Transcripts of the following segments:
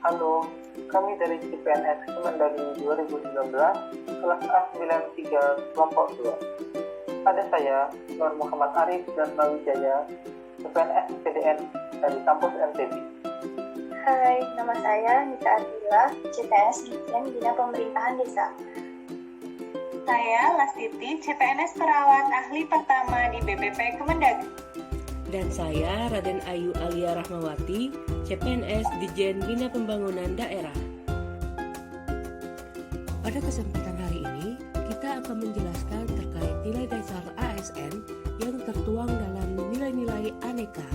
Halo, kami dari CPNS Kemendagri 2019, kelas A93 kelompok 2. Ada saya, Nur Muhammad Arif dan Mawijaya, CPNS PDN dari kampus NTB. Hai, nama saya Nita Ardila, CPNS Dirjen Bina Pemerintahan Desa. Saya Lastiti, CPNS Perawat Ahli Pertama di BPP Kemendagri. Dan saya Raden Ayu Alia Rahmawati, CPNS Dirjen Bina Pembangunan Daerah. Pada kesempatan hari ini, kita akan menjelaskan terkait nilai dasar ASN yang tertuang dalam nilai-nilai aneka.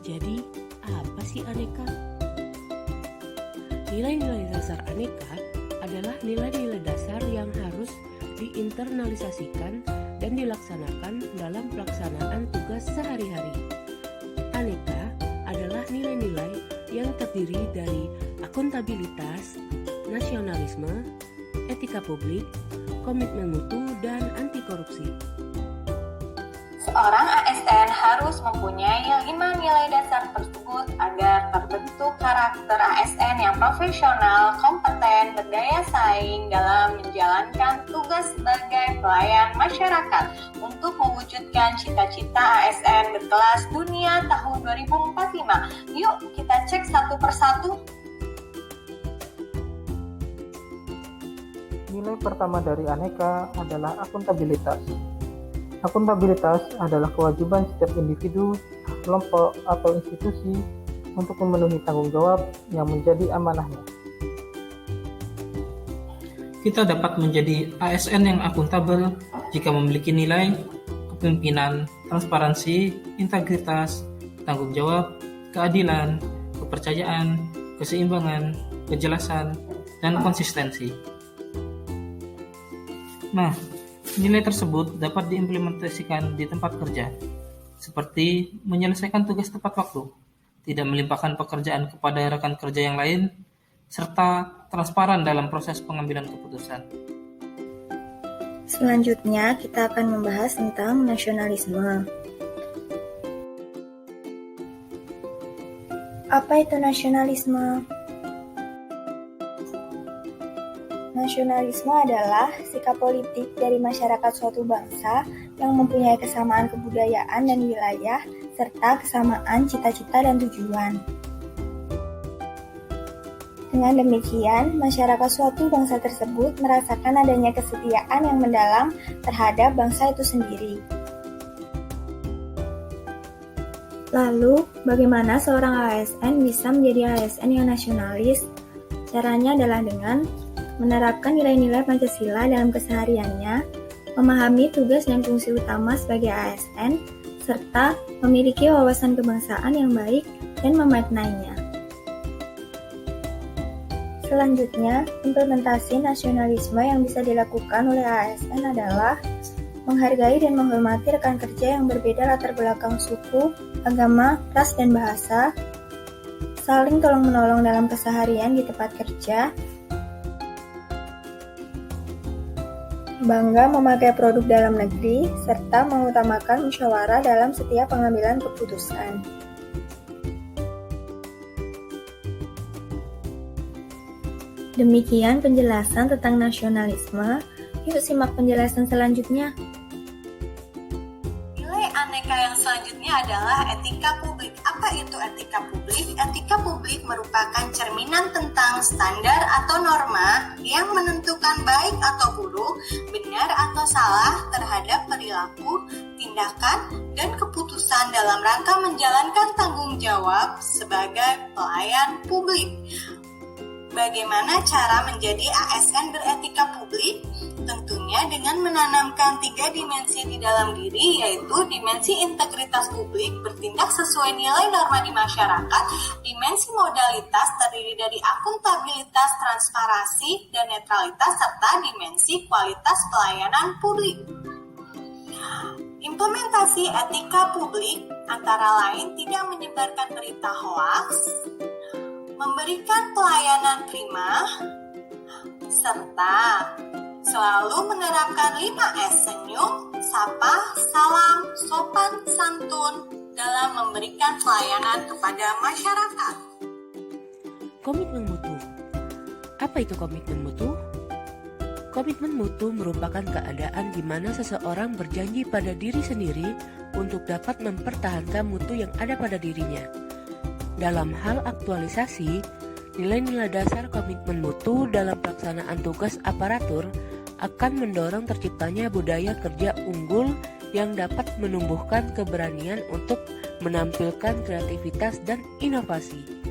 Jadi, apa sih aneka? Nilai-nilai dasar aneka adalah nilai-nilai dasar yang harus diinternalisasikan dan dilaksanakan dalam pelaksanaan tugas sehari-hari. Aneka adalah nilai-nilai yang terdiri dari akuntabilitas, nasionalisme, etika publik, komitmen mutu, dan anti korupsi. Seorang ASN harus mempunyai 5 nilai dasar tersebut agar terbentuk karakter ASN yang profesional, kompeten, berdaya saing dalam menjalankan tugas sebagai pelayan masyarakat untuk mewujudkan cita-cita ASN berkelas dunia tahun 2045. Yuk kita cek satu persatu. Nilai pertama dari aneka adalah akuntabilitas. Akuntabilitas adalah kewajiban setiap individu, kelompok, atau institusi untuk memenuhi tanggung jawab yang menjadi amanahnya. Kita dapat menjadi ASN yang akuntabel jika memiliki nilai kepemimpinan, transparansi, integritas, tanggung jawab, keadilan, kepercayaan, keseimbangan, kejelasan, dan konsistensi. Nah, nilai tersebut dapat diimplementasikan di tempat kerja, seperti menyelesaikan tugas tepat waktu, tidak melimpahkan pekerjaan kepada rekan kerja yang lain, serta transparan dalam proses pengambilan keputusan. Selanjutnya, kita akan membahas tentang nasionalisme. Apa itu nasionalisme? Nasionalisme adalah sikap politik dari masyarakat suatu bangsa yang mempunyai kesamaan kebudayaan dan wilayah, serta kesamaan cita-cita dan tujuan. Dengan demikian, masyarakat suatu bangsa tersebut merasakan adanya kesetiaan yang mendalam terhadap bangsa itu sendiri. Lalu, bagaimana seorang ASN bisa menjadi ASN yang nasionalis? Caranya adalah dengan menerapkan nilai-nilai Pancasila dalam kesehariannya, memahami tugas dan fungsi utama sebagai ASN, serta memiliki wawasan kebangsaan yang baik dan memaknainya. Selanjutnya, implementasi nasionalisme yang bisa dilakukan oleh ASN adalah menghargai dan menghormati rekan kerja yang berbeda latar belakang suku, agama, ras, dan bahasa, saling tolong-menolong dalam keseharian di tempat kerja, bangga memakai produk dalam negeri, serta mengutamakan musyawarah dalam setiap pengambilan keputusan. Demikian penjelasan tentang nasionalisme. Yuk simak penjelasan selanjutnya. Nilai aneka yang selanjutnya adalah etika publik. Apa itu etika publik? Etika publik merupakan cerminan tentang standar atau norma yang menentukan baik atau buruk, benar atau salah terhadap perilaku, tindakan, dan keputusan dalam rangka menjalankan tanggung jawab sebagai pelayan publik. Bagaimana cara menjadi ASN beretika publik? Tentunya dengan menanamkan 3 dimensi di dalam diri, yaitu dimensi integritas publik, bertindak sesuai nilai norma di masyarakat, dimensi modalitas terdiri dari akuntabilitas, transparansi, dan netralitas, serta dimensi kualitas pelayanan publik. Implementasi etika publik antara lain tidak menyebarkan berita hoaks, memberikan pelayanan prima, serta selalu menerapkan 5S: senyum, sapa, salam, sopan, santun dalam memberikan pelayanan kepada masyarakat. Komitmen mutu. Apa itu komitmen mutu? Komitmen mutu merupakan keadaan di mana seseorang berjanji pada diri sendiri untuk dapat mempertahankan mutu yang ada pada dirinya. Dalam hal aktualisasi, nilai-nilai dasar komitmen mutu dalam pelaksanaan tugas aparatur akan mendorong terciptanya budaya kerja unggul yang dapat menumbuhkan keberanian untuk menampilkan kreativitas dan inovasi.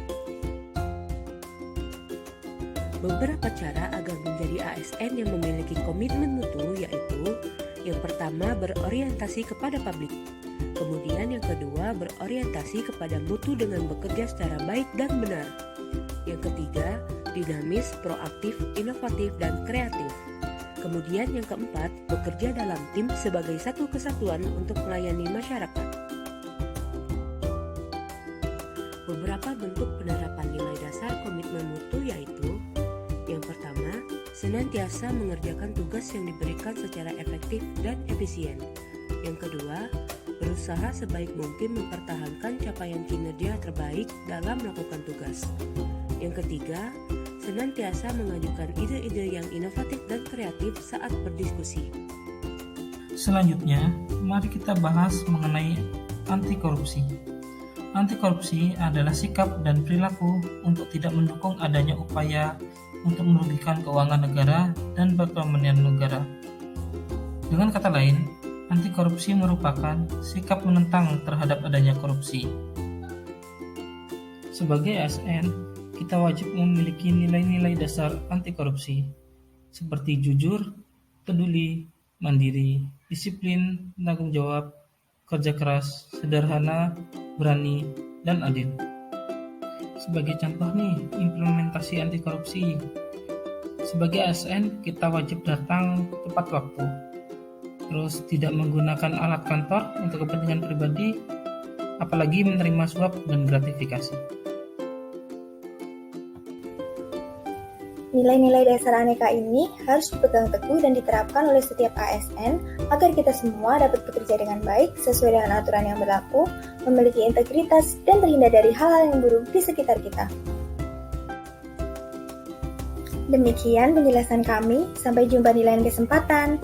Beberapa cara agar menjadi ASN yang memiliki komitmen mutu yaitu: yang pertama, berorientasi kepada publik. Kemudian yang kedua, berorientasi kepada mutu dengan bekerja secara baik dan benar. Yang ketiga, dinamis, proaktif, inovatif, dan kreatif. Kemudian yang keempat, bekerja dalam tim sebagai satu kesatuan untuk melayani masyarakat. Beberapa bentuk penerapan nilai dasar komitmen mutu yaitu: yang pertama, senantiasa mengerjakan tugas yang diberikan secara efektif dan efisien. Yang kedua, berusaha sebaik mungkin mempertahankan capaian kinerja terbaik dalam melakukan tugas. Yang ketiga, senantiasa mengajukan ide-ide yang inovatif dan kreatif saat berdiskusi. Selanjutnya, mari kita bahas mengenai anti korupsi. Anti korupsi adalah sikap dan perilaku untuk tidak mendukung adanya upaya untuk merugikan keuangan negara dan perekonomian negara. Dengan kata lain, anti korupsi merupakan sikap menentang terhadap adanya korupsi. Sebagai ASN, kita wajib memiliki nilai-nilai dasar anti korupsi, seperti jujur, peduli, mandiri, disiplin, tanggung jawab, kerja keras, sederhana, berani, dan adil. Sebagai contoh nih, implementasi anti korupsi. Sebagai ASN, kita wajib datang tepat waktu. Terus tidak menggunakan alat kantor untuk kepentingan pribadi, apalagi menerima suap dan gratifikasi. Nilai-nilai dasar Aneka ini harus dipegang teguh dan diterapkan oleh setiap ASN agar kita semua dapat bekerja dengan baik sesuai dengan aturan yang berlaku, memiliki integritas, dan terhindar dari hal-hal yang buruk di sekitar kita. Demikian penjelasan kami, sampai jumpa di lain kesempatan.